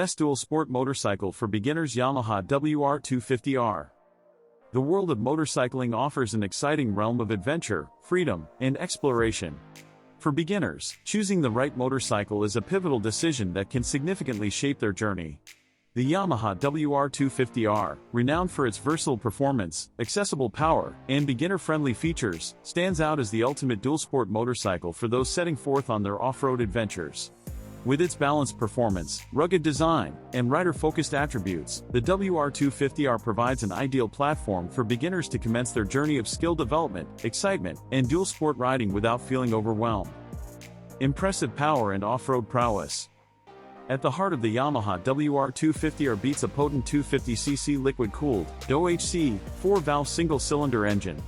best dual sport motorcycle for beginners. Yamaha WR250R. The world of motorcycling offers an exciting realm of adventure, freedom, and exploration. For beginners, choosing the right motorcycle is a pivotal decision that can significantly shape their journey. The Yamaha WR250R, renowned for its versatile performance, accessible power, and beginner-friendly features, stands out as the ultimate dual-sport motorcycle for those setting forth on their off-road adventures. With its balanced performance, rugged design, and rider-focused attributes, the WR250R provides an ideal platform for beginners to commence their journey of skill development, excitement, and dual-sport riding without feeling overwhelmed. Impressive power and off-road prowess. At the heart of the Yamaha WR250R beats a potent 250cc liquid-cooled, OHC, 4-valve single-cylinder engine.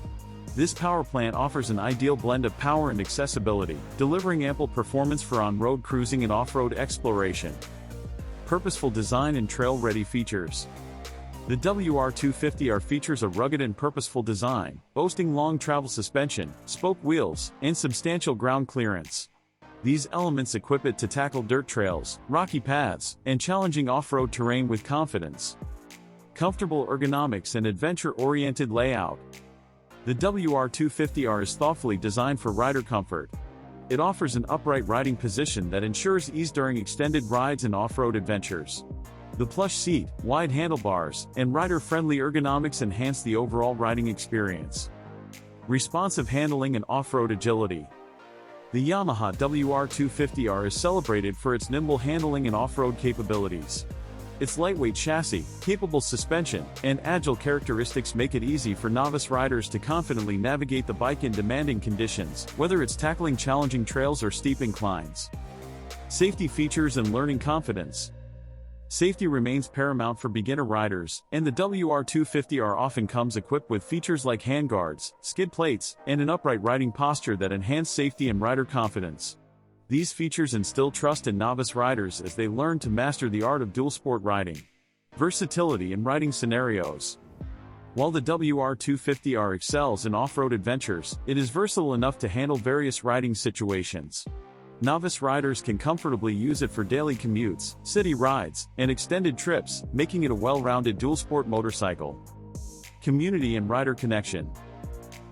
This power plant offers an ideal blend of power and accessibility, delivering ample performance for on-road cruising and off-road exploration. Purposeful design and trail-ready features. The WR250R features a rugged and purposeful design, boasting long travel suspension, spoke wheels, and substantial ground clearance. These elements equip it to tackle dirt trails, rocky paths, and challenging off-road terrain with confidence. Comfortable ergonomics and adventure-oriented layout. The WR250R is thoughtfully designed for rider comfort. It offers an upright riding position that ensures ease during extended rides and off-road adventures. The plush seat, wide handlebars, and rider-friendly ergonomics enhance the overall riding experience. Responsive handling and off-road agility. The Yamaha WR250R is celebrated for its nimble handling and off-road capabilities. Its lightweight chassis, capable suspension, and agile characteristics make it easy for novice riders to confidently navigate the bike in demanding conditions, whether it's tackling challenging trails or steep inclines. Safety features and learning confidence. Safety remains paramount for beginner riders, and the WR250R often comes equipped with features like handguards, skid plates, and an upright riding posture that enhance safety and rider confidence. These features instill trust in novice riders as they learn to master the art of dual-sport riding. Versatility in riding scenarios. While the WR250R excels in off-road adventures, it is versatile enough to handle various riding situations. Novice riders can comfortably use it for daily commutes, city rides, and extended trips, making it a well-rounded dual-sport motorcycle. Community and rider connection.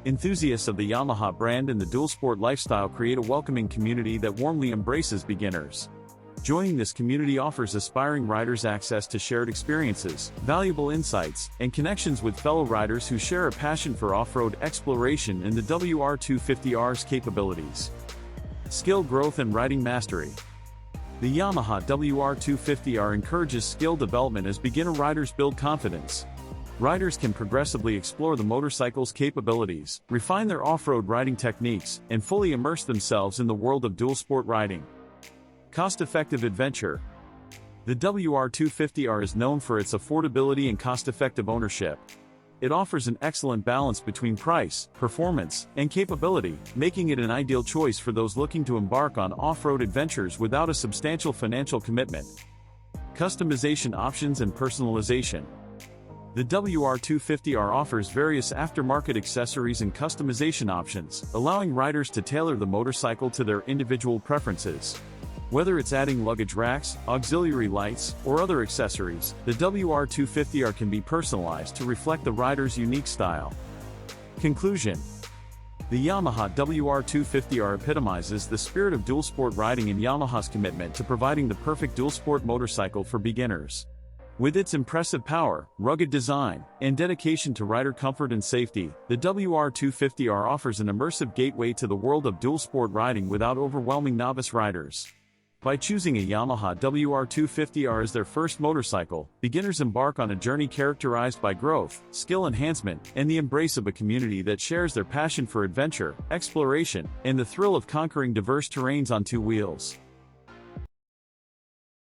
Enthusiasts of the Yamaha brand and the dual-sport lifestyle create a welcoming community that warmly embraces beginners. Joining this community offers aspiring riders access to shared experiences, valuable insights, and connections with fellow riders who share a passion for off-road exploration and the WR250R's capabilities. Skill growth and riding mastery. The Yamaha WR250R encourages skill development as beginner riders build confidence. Riders can progressively explore the motorcycle's capabilities, refine their off-road riding techniques, and fully immerse themselves in the world of dual-sport riding. Cost-effective adventure. The WR250R is known for its affordability and cost-effective ownership. It offers an excellent balance between price, performance, and capability, making it an ideal choice for those looking to embark on off-road adventures without a substantial financial commitment. Customization options and personalization. The WR250R offers various aftermarket accessories and customization options, allowing riders to tailor the motorcycle to their individual preferences. Whether it's adding luggage racks, auxiliary lights, or other accessories, the WR250R can be personalized to reflect the rider's unique style. Conclusion. The Yamaha WR250R epitomizes the spirit of dual-sport riding and Yamaha's commitment to providing the perfect dual-sport motorcycle for beginners. With its impressive power, rugged design, and dedication to rider comfort and safety, the WR250R offers an immersive gateway to the world of dual-sport riding without overwhelming novice riders. By choosing a Yamaha WR250R as their first motorcycle, beginners embark on a journey characterized by growth, skill enhancement, and the embrace of a community that shares their passion for adventure, exploration, and the thrill of conquering diverse terrains on two wheels.